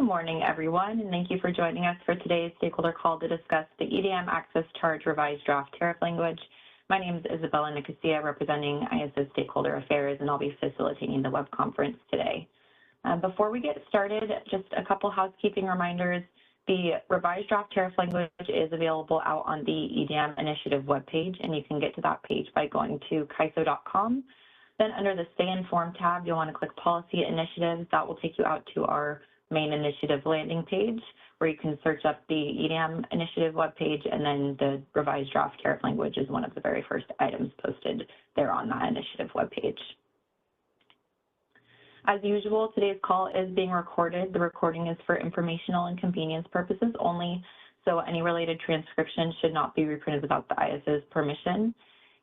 morning, everyone, and thank you for joining us for today's stakeholder call to discuss the EDM Access Charge Revised Draft Tariff Language. My name is Isabella Nicosia, representing ISO Stakeholder Affairs, and I'll be facilitating the web conference today. Before we get started, just a couple housekeeping reminders. The revised draft tariff language is available out on the EDM Initiative webpage, and you can get to that page by going to CAISO.com. Then under the Stay Informed tab, you'll want to click Policy Initiatives. That will take you out to our main initiative landing page, where you can search up the EDM Initiative webpage, and then the revised draft tariff language is one of the very first items posted there on that initiative webpage. As usual, today's call is being recorded. The recording is for informational and convenience purposes only, so any related transcription should not be reprinted without the ISO's permission.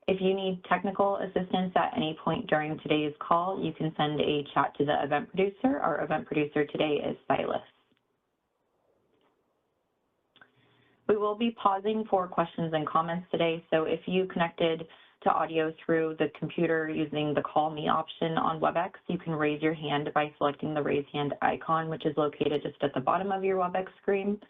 If you need technical assistance at any point during today's call, you can send a chat to the event producer. Our event producer today is Silas. We will be pausing for questions and comments today, so if you connected to audio through the computer using the Call Me option on WebEx, you can raise your hand by selecting the raise hand icon, which is located just at the bottom of your WebEx screen.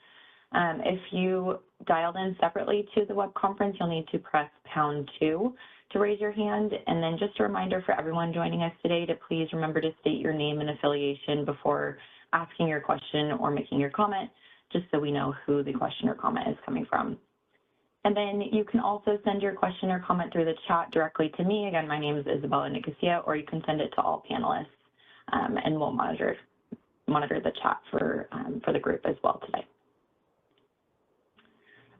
If you dialed in separately to the web conference, you'll need to press #2 to raise your hand. And then just a reminder for everyone joining us today to please remember to state your name and affiliation before asking your question or making your comment, just so we know who the question or comment is coming from. And then you can also send your question or comment through the chat directly to me. Again, my name is Isabella Nicosia, or you can send it to all panelists, and we'll monitor the chat for the group as well today.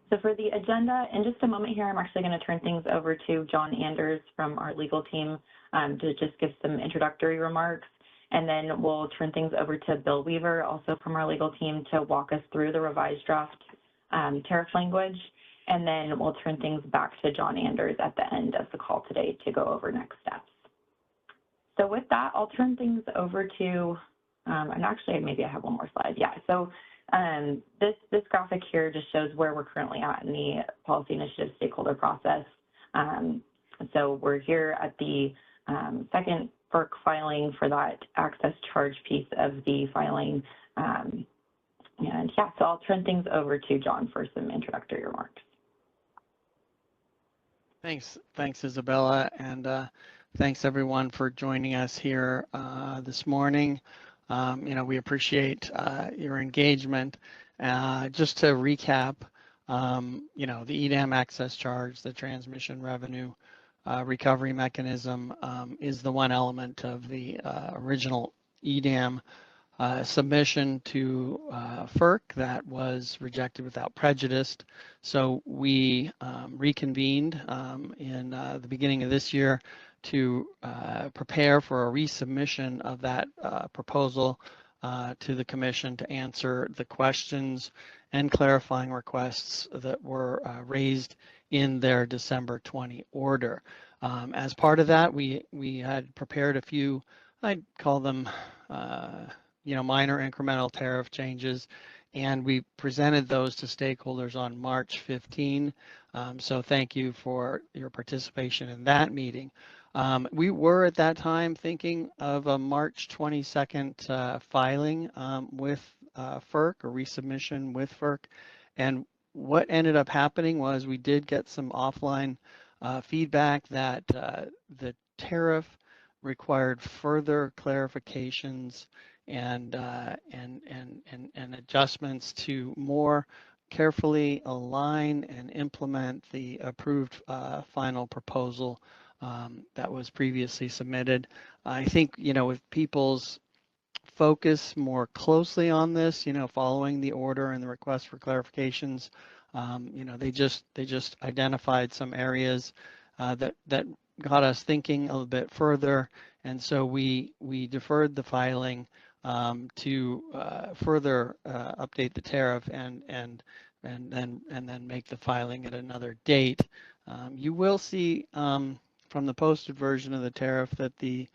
So for the agenda, in just a moment here, I'm actually going to turn things over to John Anders from our legal team to just give some introductory remarks. And then we'll turn things over to Bill Weaver, also from our legal team, to walk us through the revised draft tariff language. And then we'll turn things back to John Anders at the end of the call today to go over next steps. So with that, I'll turn things over to, and actually maybe I have one more slide. Yeah, so this graphic here just shows where we're currently at in the policy initiative stakeholder process. So we're here at the second FERC filing for that access charge piece of the filing. And yeah, so I'll turn things over to John for some introductory remarks. Thanks, Isabella, and thanks everyone for joining us here this morning. We appreciate your engagement. Just to recap, the EDM access charge, the transmission revenue recovery mechanism, is the one element of the original EDM submission to FERC that was rejected without prejudice. So we reconvened in the beginning of this year to prepare for a resubmission of that proposal to the Commission to answer the questions and clarifying requests that were raised in their December 20 order. As part of that, we had prepared a few, I'd call them minor incremental tariff changes, and we presented those to stakeholders on March 15. So thank you for your participation in that meeting. We were at that time thinking of a March 22nd filing with FERC, or resubmission with FERC. And what ended up happening was we did get some offline feedback that the tariff required further clarifications and adjustments to more carefully align and implement the approved final proposal that was previously submitted. I think, with people's focus more closely on this, following the order and the request for clarifications, they just identified some areas that got us thinking a little bit further, and so we deferred the filing to further update the tariff and then make the filing at another date. You will see from the posted version of the tariff that the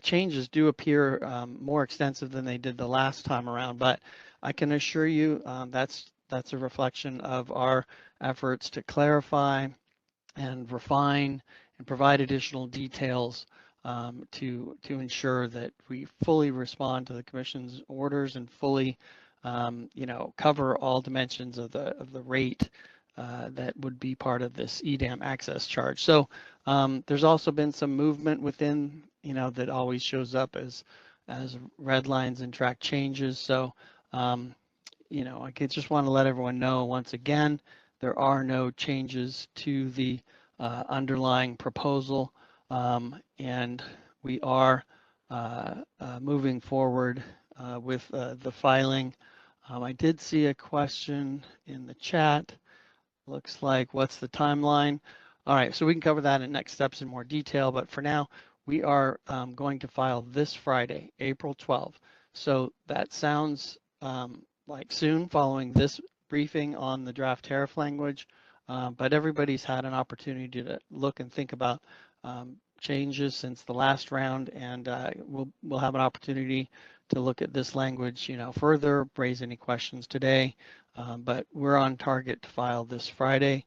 changes do appear more extensive than they did the last time around, but I can assure you that's a reflection of our efforts to clarify and refine and provide additional details to ensure that we fully respond to the Commission's orders and fully, cover all dimensions of the rate that would be part of this EDAM access charge. So there's also been some movement within, that always shows up as red lines and track changes. So, I just want to let everyone know once again, there are no changes to the underlying proposal, and we are moving forward with the filing. I did see a question in the chat. Looks like, what's the timeline? All right, so we can cover that in next steps in more detail, but for now, we are going to file this Friday, April 12th. So that sounds like soon following this briefing on the draft tariff language, but everybody's had an opportunity to look and think about changes since the last round, and we'll have an opportunity to look at this language, further, raise any questions today, but we're on target to file this Friday,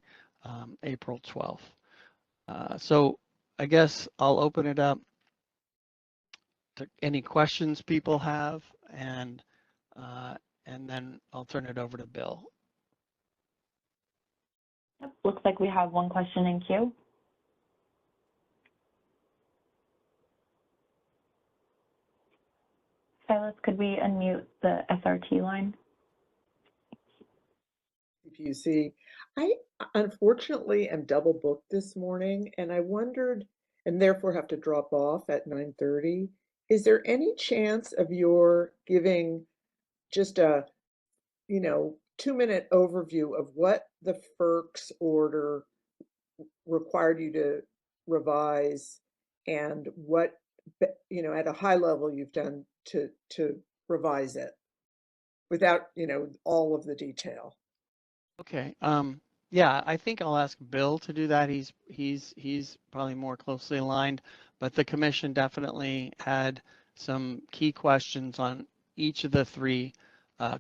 April 12th. So I guess I'll open it up to any questions people have, and then I'll turn it over to Bill. Yep. Looks like we have one question in queue. Silas, could we unmute the SRT line? CPUC. I unfortunately am double booked this morning, and I wondered, and therefore have to drop off at 9:30. Is there any chance of your giving just a, 2-minute overview of what the FERC's order required you to revise and what, at a high level you've done to revise it without, all of the detail? Okay. Yeah, I think I'll ask Bill to do that. He's probably more closely aligned, but the commission definitely had some key questions on each of the three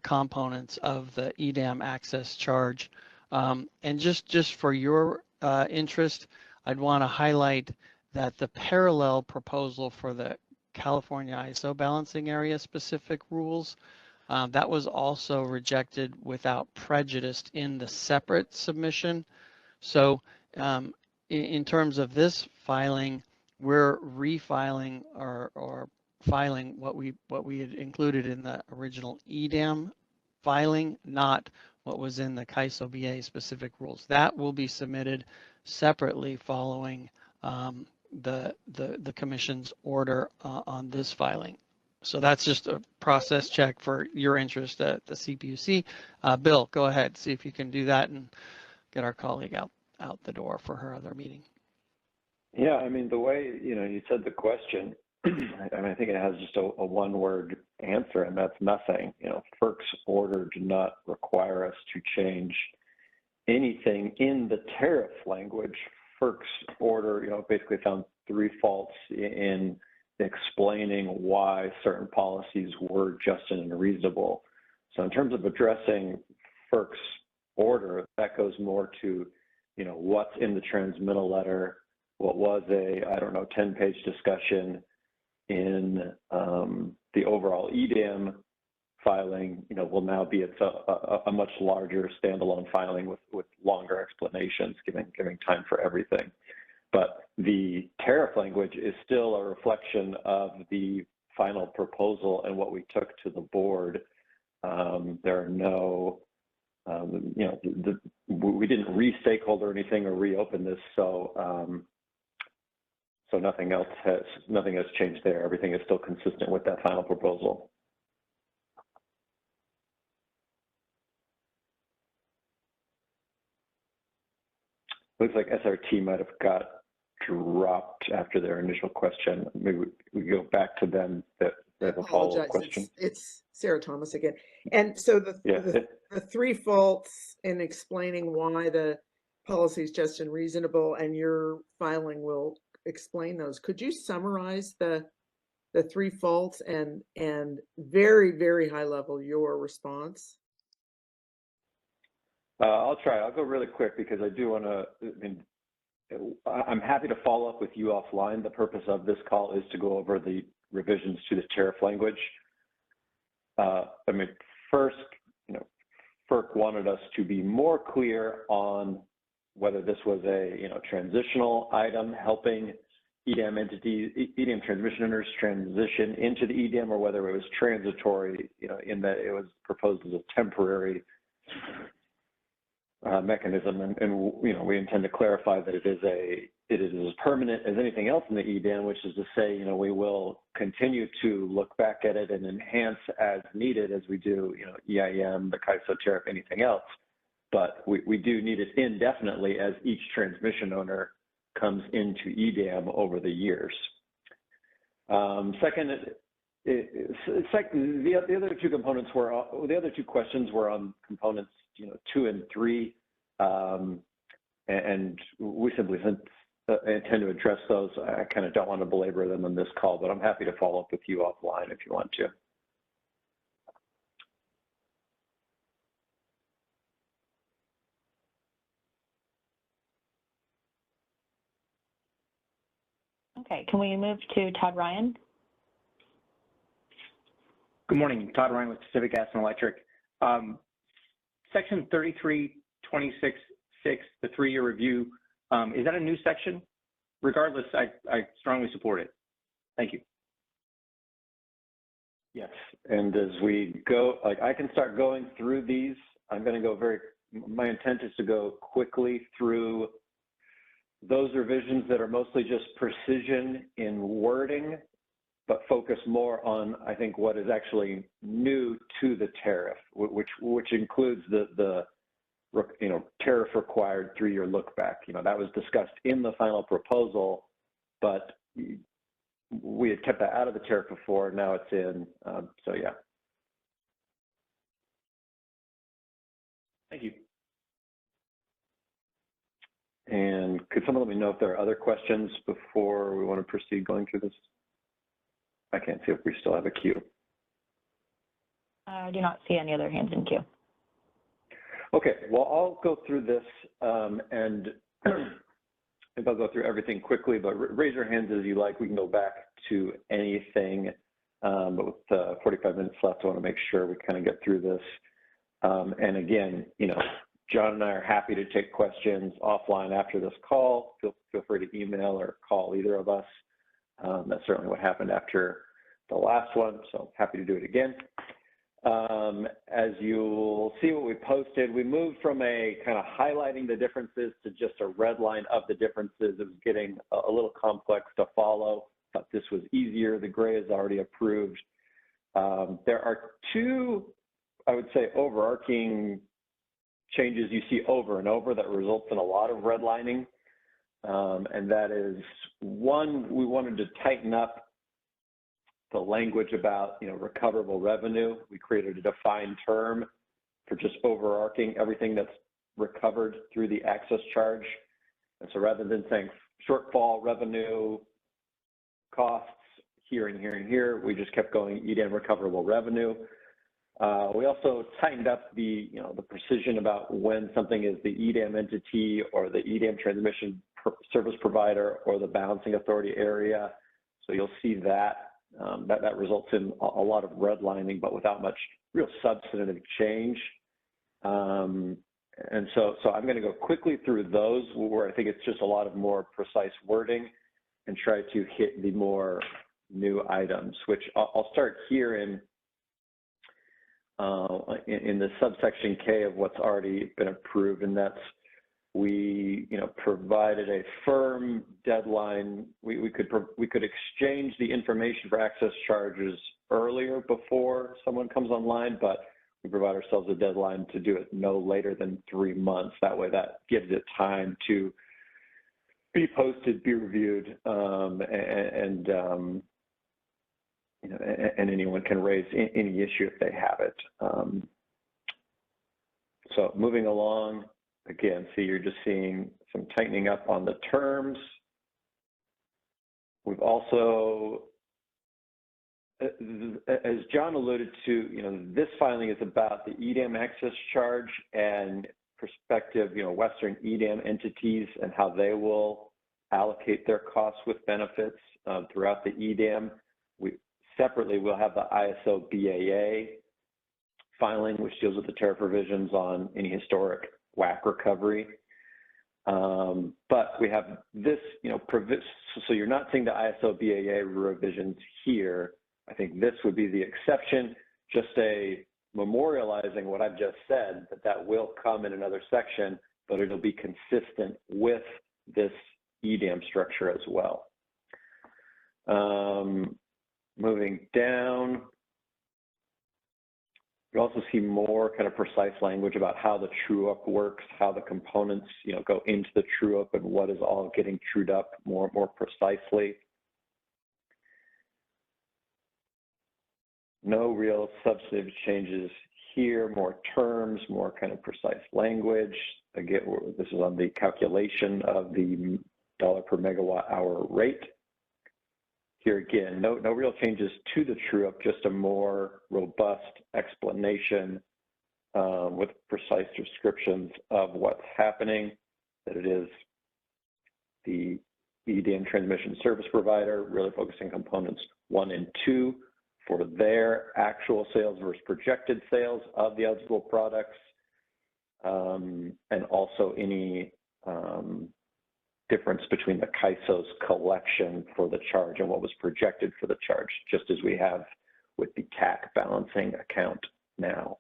components of the EDAM access charge. And just for your interest, I'd want to highlight that the parallel proposal for the California ISO balancing area specific rules, that was also rejected without prejudice in the separate submission. So in terms of this filing, we're refiling or filing what we had included in the original EDAM filing, not what was in the CAISO BA specific rules. That will be submitted separately following the commission's order on this filing. So that's just a process check for your interest at the CPUC. Bill, go ahead, see if you can do that and get our colleague out the door for her other meeting. Yeah, I mean, the way, you said the question, I think it has just a one-word answer, and that's nothing. FERC's order did not require us to change anything in the tariff language. FERC's order, basically found three faults in explaining why certain policies were just and unreasonable. So in terms of addressing FERC's order, that goes more to, what's in the transmittal letter, what was a, 10-page discussion in the overall EDAM filing, will now be a much larger standalone filing with longer explanations, giving time for everything. But the tariff language is still a reflection of the final proposal and what we took to the board. There are no, we didn't re-stakeholder anything or reopen this, so nothing has changed there. Everything is still consistent with that final proposal. Looks like SRT might have got dropped after their initial question. Maybe we go back to them that have a follow-up question. It's Sarah Thomas again. And so the three faults in explaining why the policy is just and reasonable, and your filing will explain those. Could you summarize the three faults and very, very high level your response? I'll try. I'll go really quick because I do want to, I'm happy to follow up with you offline. The purpose of this call is to go over the revisions to the tariff language. I mean, first, FERC wanted us to be more clear on whether this was a transitional item helping EDAM entities, EDAM transmission owners transition into the EDAM, or whether it was transitory, in that it was proposed as a temporary mechanism, and we intend to clarify that it is as permanent as anything else in the EDAM, which is to say, we will continue to look back at it and enhance as needed as we do, EIM, the CAISO tariff, anything else. But we do need it indefinitely as each transmission owner comes into EDAM over the years. Second, the other two components were, the other two questions were on components 2 and 3, and we simply intend to address those. I kind of don't want to belabor them on this call, but I'm happy to follow up with you offline if you want to. Okay, can we move to Todd Ryan? Good morning, Todd Ryan with Pacific Gas and Electric. Section 3326.6, the 3-year review, is that a new section? Regardless, I strongly support it. Thank you. Yes, and as we go, I can start going through these. I'm going to go my intent is to go quickly through those revisions that are mostly just precision in wording, but focus more on, I think, what is actually new to the tariff, which includes the tariff required 3-year look back. That was discussed in the final proposal, but we had kept that out of the tariff before. Now it's in. So yeah. Thank you. And could someone let me know if there are other questions before we want to proceed going through this? I can't see if we still have a queue. I do not see any other hands in queue. Okay, well, I'll go through this and if I'll go through everything quickly, but raise your hands as you like. We can go back to anything, but with 45 minutes left, I want to make sure we kind of get through this. And again, John and I are happy to take questions offline after this call. Feel free to email or call either of us. That's certainly what happened after the last one, so happy to do it again. As you'll see what we posted, we moved from a kind of highlighting the differences to just a red line of the differences. It was getting a little complex to follow, but this was easier. The gray is already approved. There are 2, I would say, overarching changes you see over and over that results in a lot of redlining. And that is, one, we wanted to tighten up the language about recoverable revenue. We created a defined term for just overarching everything that's recovered through the access charge. And so rather than saying shortfall revenue costs here and here and here, we just kept going EDAM recoverable revenue. We also tightened up the precision about when something is the EDAM entity or the EDAM transmission service provider or the balancing authority area. So you'll see that that results in a lot of redlining, but without much real substantive change. And so I'm going to go quickly through those where I think it's just a lot of more precise wording and try to hit the more new items, which I'll start here in the subsection K of what's already been approved, and that's we provided a firm deadline. We could exchange the information for access charges earlier before someone comes online, but we provide ourselves a deadline to do it no later than 3 months. That way, that gives it time to be posted, be reviewed, and anyone can raise any issue if they have it. So moving along, again, see, you're just seeing some tightening up on the terms. We've also, as John alluded to, this filing is about the EDAM access charge, and perspective, Western EDAM entities and how they will allocate their costs with benefits throughout the EDAM. Separately, we'll have the ISO BAA filing, which deals with the tariff provisions on any historic WAC recovery. But we have this, so you're not seeing the ISO BAA revisions here. I think this would be the exception, just memorializing what I've just said, that will come in another section, but it'll be consistent with this EDAM structure as well. Moving down, you also see more kind of precise language about how the true-up works, how the components, go into the true-up and what is all getting trued up more precisely. No real substantive changes here, more terms, more kind of precise language. Again, this is on the calculation of the dollar per megawatt hour rate. Here again, no real changes to the true-up, just a more robust explanation with precise descriptions of what's happening, that it is the EDAM transmission service provider, really focusing components 1 and 2 for their actual sales versus projected sales of the eligible products, and also any difference between the CAISO's collection for the charge and what was projected for the charge, just as we have with the CAC balancing account now.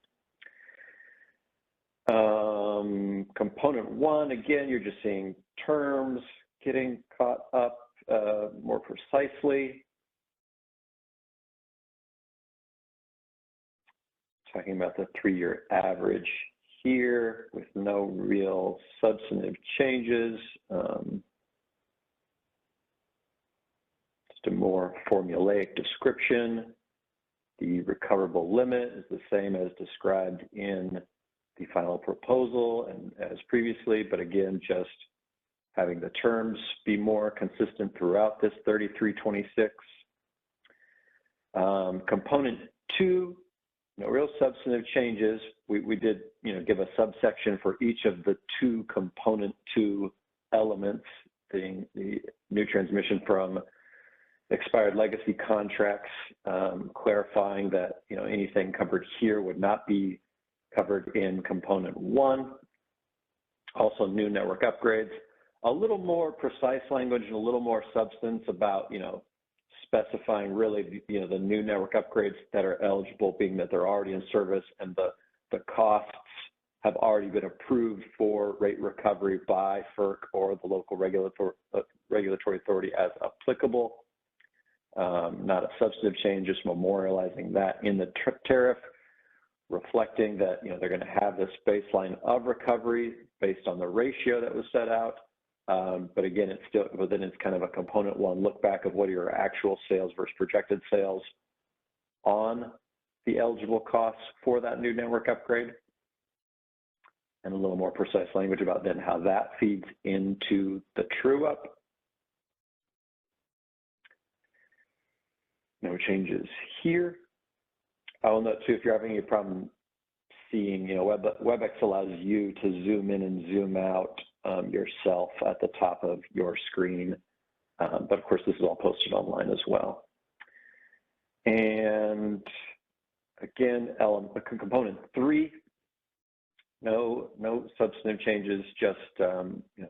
Component 1, again, you're just seeing terms getting caught up more precisely. Talking about the 3-year average here with no real substantive changes. Just a more formulaic description. The recoverable limit is the same as described in the final proposal and as previously, but again, just having the terms be more consistent throughout this 3326. Component 2, no real substantive changes. We did, give a subsection for each of the 2 component 2 elements, being the new transmission from expired legacy contracts, clarifying that, anything covered here would not be covered in component 1. Also new network upgrades, a little more precise language and a little more substance about, specifying really, the new network upgrades that are eligible, being that they're already in service and the costs have already been approved for rate recovery by FERC or the local regulatory authority as applicable. Not a substantive change, just memorializing that in the tariff, reflecting that, they're going to have this baseline of recovery based on the ratio that was set out. But again, it's still within its kind of a component 1 look back of what are your actual sales versus projected sales on the eligible costs for that new network upgrade, and a little more precise language about then how that feeds into the true up. No changes here. I will note too, if you're having any problem seeing, WebEx allows you to zoom in and zoom out yourself at the top of your screen. But of course, this is all posted online as well. And again, component 3, no substantive changes, just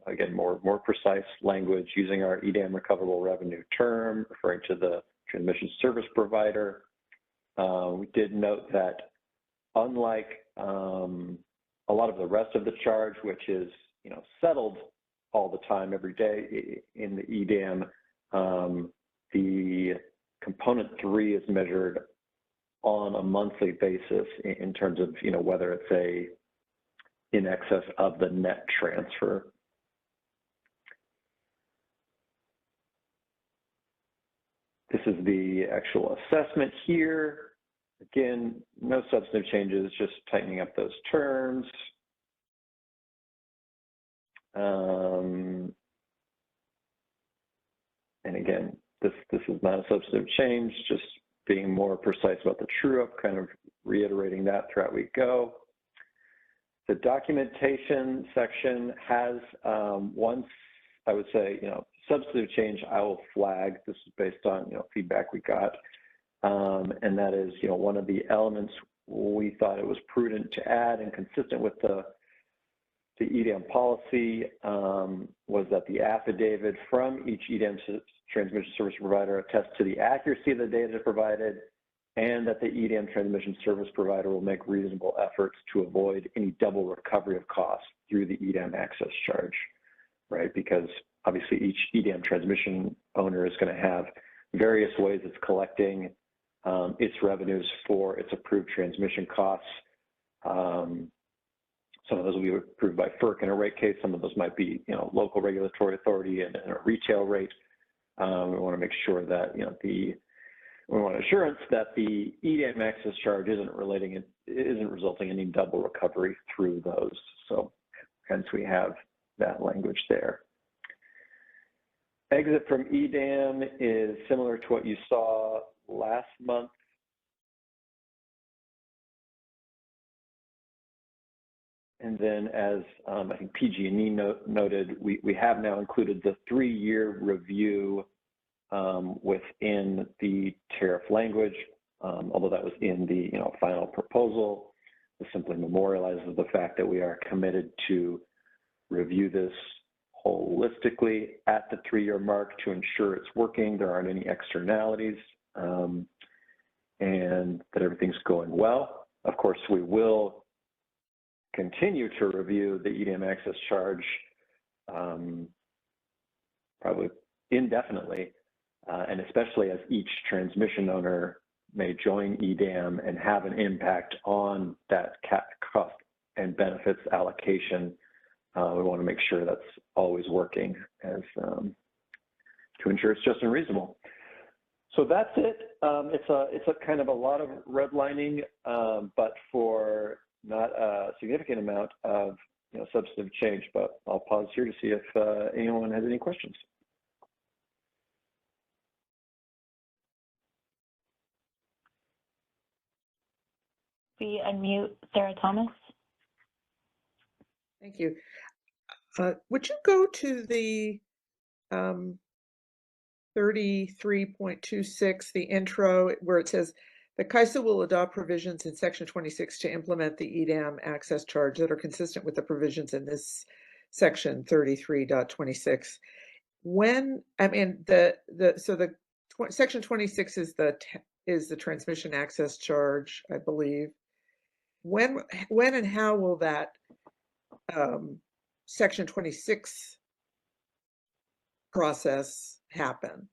again, more precise language using our EDAM recoverable revenue term, referring to the transmission service provider. We did note that unlike a lot of the rest of the charge, which is settled all the time, every day in the EDAM, the component 3 is measured on a monthly basis in terms of whether it's in excess of the net transfer. This is the actual assessment here. Again, no substantive changes, just tightening up those terms. And again, this is not a substantive change, just being more precise about the true up, kind of reiterating that throughout we go. The documentation section has one, I would say, substantive change I will flag. This is based on, feedback we got. And that is, one of the elements we thought it was prudent to add and consistent with the EDAM policy was that the affidavit from each EDAM transmission service provider attests to the accuracy of the data provided, and that the EDAM transmission service provider will make reasonable efforts to avoid any double recovery of costs through the EDAM access charge, right? Because obviously each EDAM transmission owner is going to have various ways it's collecting its revenues for its approved transmission costs. Some of those will be approved by FERC in a rate case. Some of those might be, local regulatory authority and a retail rate. We want to make sure that, we want assurance that the EDAM access charge isn't resulting in any double recovery through those. So hence we have that language there. Exit from EDAM is similar to what you saw last month. And then as I think PG&E noted, we have now included the 3-year review within the tariff language, although that was in the final proposal. This simply memorializes the fact that we are committed to review this holistically at the 3-year mark to ensure it's working, there aren't any externalities, and that everything's going well. Of course, we will continue to review the EDAM access charge probably indefinitely, and especially as each transmission owner may join EDAM and have an impact on that cost and benefits allocation. We want to make sure that's always working as to ensure it's just and reasonable. So that's it. It's a kind of a lot of redlining, but for not a significant amount of substantive change. But I'll pause here to see if anyone has any questions. We unmute Sarah Thomas. Thank you. Would you go to the 33.26, the intro, where it says the CAISO will adopt provisions in Section 26 to implement the EDAM access charge that are consistent with the provisions in this Section 33.26. When Section 26 is the transmission access charge, I believe. When and how will that Section 26 process happen?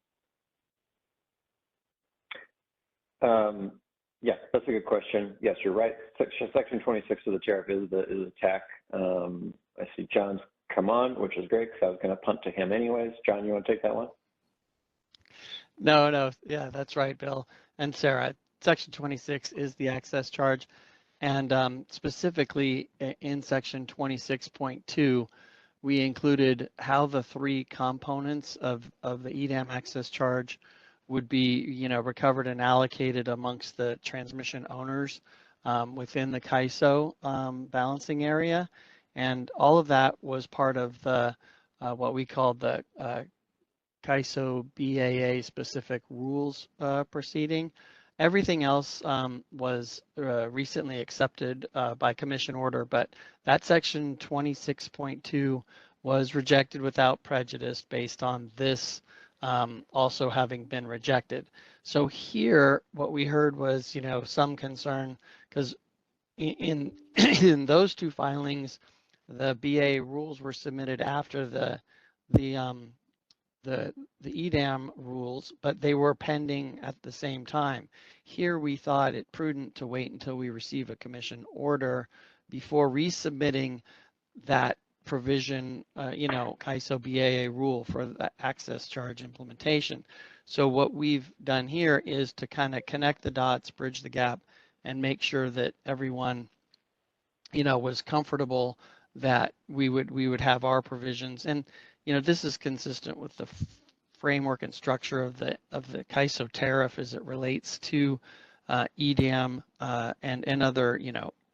Yeah, that's a good question. Yes, you're right. Section 26 of the tariff is a TAC. I see John's come on, which is great because I was going to punt to him anyways. John, you want to take that one? No, yeah, that's right, Bill and Sarah. Section 26 is the access charge, and specifically in Section 26.2, we included how the 3 components of the EDAM access charge would be, recovered and allocated amongst the transmission owners within the CAISO balancing area, and all of that was part of the what we called the CAISO BAA specific rules proceeding. Everything else was recently accepted by commission order, but that Section 26.2 was rejected without prejudice based on this also having been rejected. So here, what we heard was, some concern because in those 2 filings, the BA rules were submitted after the EDAM rules, but they were pending at the same time. Here, we thought it prudent to wait until we receive a commission order before resubmitting that provision, CAISO BAA rule for the access charge implementation. So what we've done here is to kind of connect the dots, bridge the gap, and make sure that everyone, was comfortable that we would have our provisions. And, this is consistent with the framework and structure of the CAISO tariff as it relates to EDAM and other,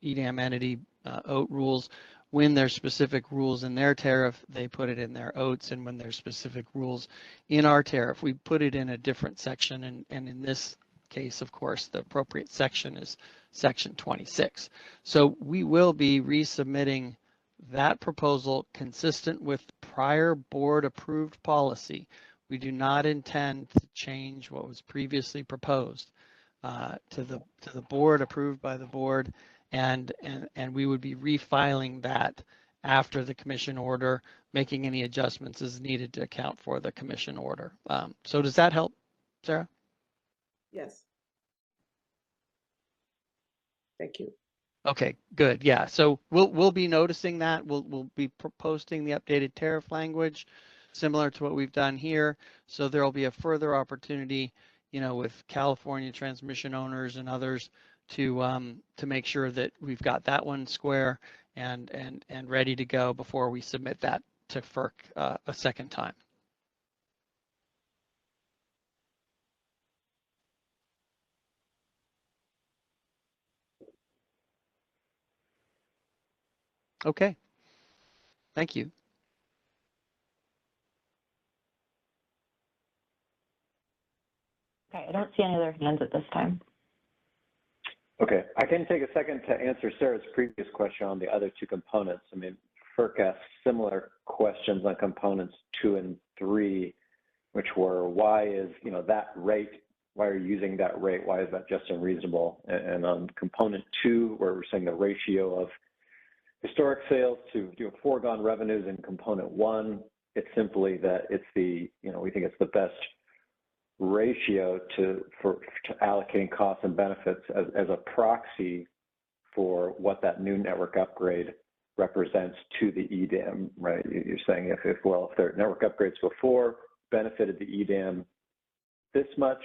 EDAM entity OAT rules. When there's specific rules in their tariff, they put it in their OATs, and when there's specific rules in our tariff, we put it in a different section, and in this case, of course, the appropriate section is section 26. So we will be resubmitting that proposal consistent with prior board approved policy. We do not intend to change what was previously proposed to the board, approved by the board, and we would be refiling that after the commission order, making any adjustments as needed to account for the commission order. So does that help, Sarah? Yes. Thank you. Okay, good. Yeah, so we'll be noticing that. We'll be posting the updated tariff language, similar to what we've done here. So there'll be a further opportunity, you know, with California transmission owners and others to make sure that we've got that one square and ready to go before we submit that to FERC a second time. Okay, thank you. Okay, I don't see any other hands at this time. Okay, I can take a second to answer Sarah's previous question on the other two components. I mean, FERC asked similar questions on components 2 and 3, which were, why is, you know, that rate, why are you using that rate? Why is that just unreasonable? And on component 2, where we're saying the ratio of historic sales to foregone revenues in component 1, it's simply that it's the, you know, we think it's the best ratio to allocating costs and benefits as a proxy for what that new network upgrade represents to the EDAM, right? You're saying if their network upgrades before benefited the EDAM this much,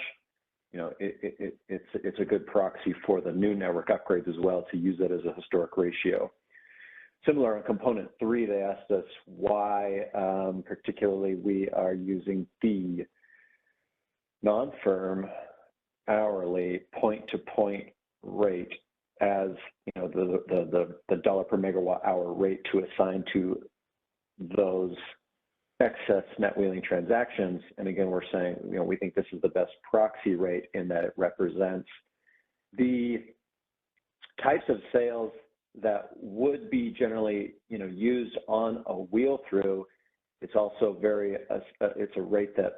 you know, it's a good proxy for the new network upgrades as well to use that as a historic ratio. Similar on component 3, they asked us why particularly we are using the non-firm hourly point-to-point rate as, you know, the dollar per megawatt hour rate to assign to those excess net wheeling transactions. And again, we're saying, you know, we think this is the best proxy rate in that it represents the types of sales that would be generally, you know, used on a wheel through. It's also it's a rate that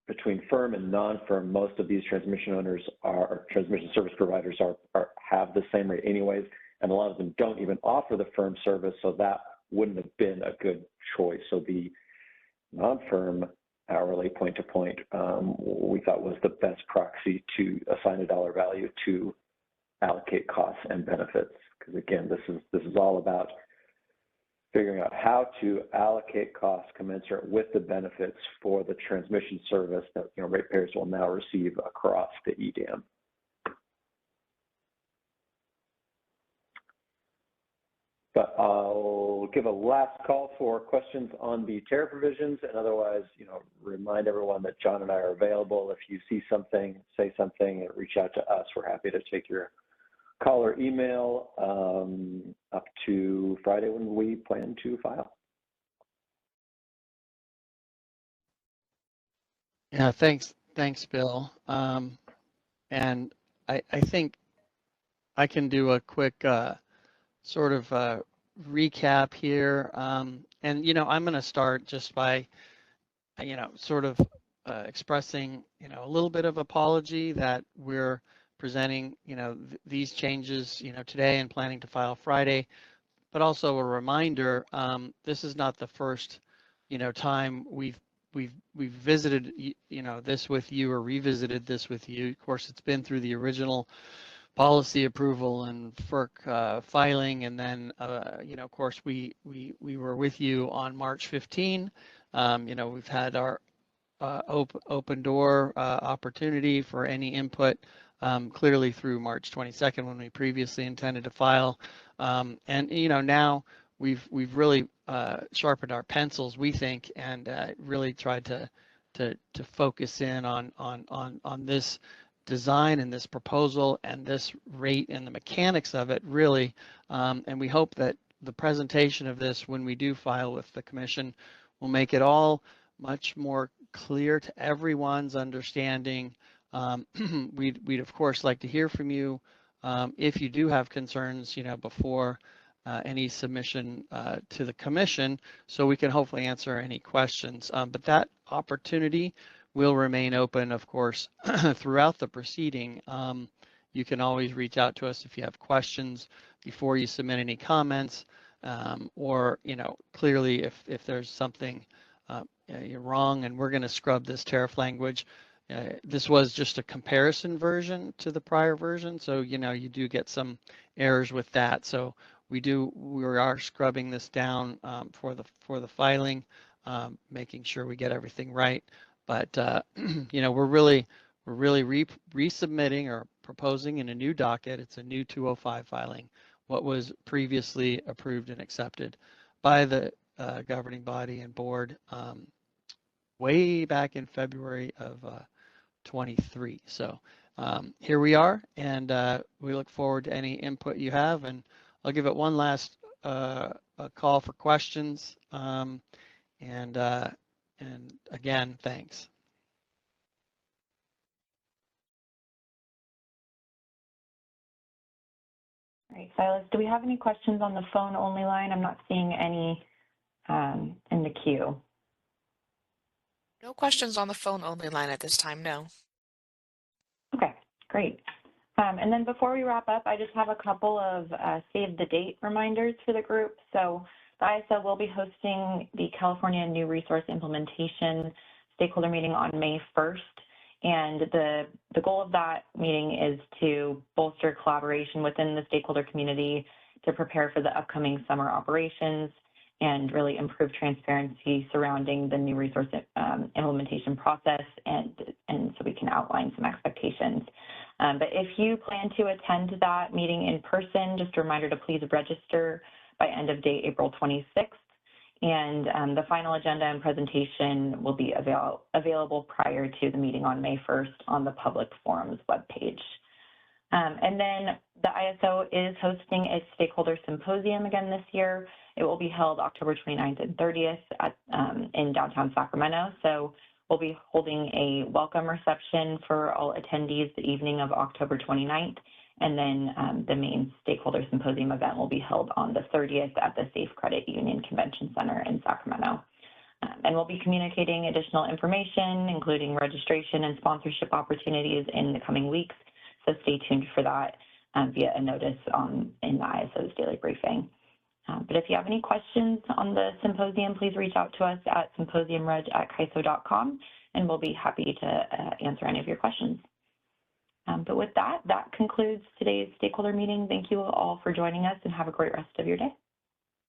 between firm and non-firm, most of these transmission owners transmission service providers have the same rate anyways, and a lot of them don't even offer the firm service, so that wouldn't have been a good choice. So the non-firm hourly point-to-point, we thought was the best proxy to assign a dollar value to allocate costs and benefits. Because again, this is all about figuring out how to allocate costs commensurate with the benefits for the transmission service that, you know, ratepayers will now receive across the EDAM. But I'll give a last call for questions on the tariff provisions, and otherwise, you know, remind everyone that John and I are available. If you see something, say something, and reach out to us. We're happy to take your call or email up to Friday when we plan to file. Yeah, thanks, Bill. And I think I can do a quick sort of recap here. And, you know, I'm going to start just by, you know, sort of expressing, you know, a little bit of apology that we're presenting, you know, these changes, you know, today and planning to file Friday, but also a reminder, this is not the first, you know, time we've visited, you know, this with you or revisited this with you. Of course, it's been through the original policy approval and FERC filing, and then, you know, of course, we were with you on March 15. You know, we've had our open door opportunity for any input clearly through March 22nd when we previously intended to file, and you know, now we've really sharpened our pencils, we think, and really tried to focus in on this design and this proposal and this rate and the mechanics of it really, and we hope that the presentation of this when we do file with the commission will make it all much more clear to everyone's understanding. We'd of course like to hear from you if you do have concerns, before any submission to the commission, so we can hopefully answer any questions. But that opportunity will remain open, of course, throughout the proceeding. You can always reach out to us if you have questions before you submit any comments, or clearly if there's something you're wrong and we're going to scrub this tariff language. This was just a comparison version to the prior version, so you do get some errors with that. So we are scrubbing this down for the filing, making sure we get everything right. But we're really resubmitting or proposing in a new docket. It's a new 205 filing, what was previously approved and accepted by the governing body and board way back in February of 23. So here we are, and we look forward to any input you have. And I'll give it one last call for questions. And again, thanks. All right, Silas, do we have any questions on the phone only line? I'm not seeing any in the queue. No questions on the phone only line at this time, no. Okay, great. And then before we wrap up, I just have a couple of save the date reminders for the group. So the ISO will be hosting the California New Resource Implementation stakeholder meeting on May 1st. And the goal of that meeting is to bolster collaboration within the stakeholder community to prepare for the upcoming summer operations and really improve transparency surrounding the new resource implementation process, and so we can outline some expectations. But if you plan to attend that meeting in person, just a reminder to please register by end of day April 26th. And the final agenda and presentation will be available prior to the meeting on May 1st on the Public Forums webpage. And then the ISO is hosting a stakeholder symposium again this year. It will be held October 29th and 30th in downtown Sacramento. So we'll be holding a welcome reception for all attendees the evening of October 29th. And then the main stakeholder symposium event will be held on the 30th at the Safe Credit Union Convention Center in Sacramento. And we'll be communicating additional information, including registration and sponsorship opportunities in the coming weeks. So stay tuned for that via a notice in the ISO's daily briefing. But if you have any questions on the symposium, please reach out to us at symposiumreg@CAISO.com, and we'll be happy to answer any of your questions. But with that, that concludes today's stakeholder meeting. Thank you all for joining us, and have a great rest of your day.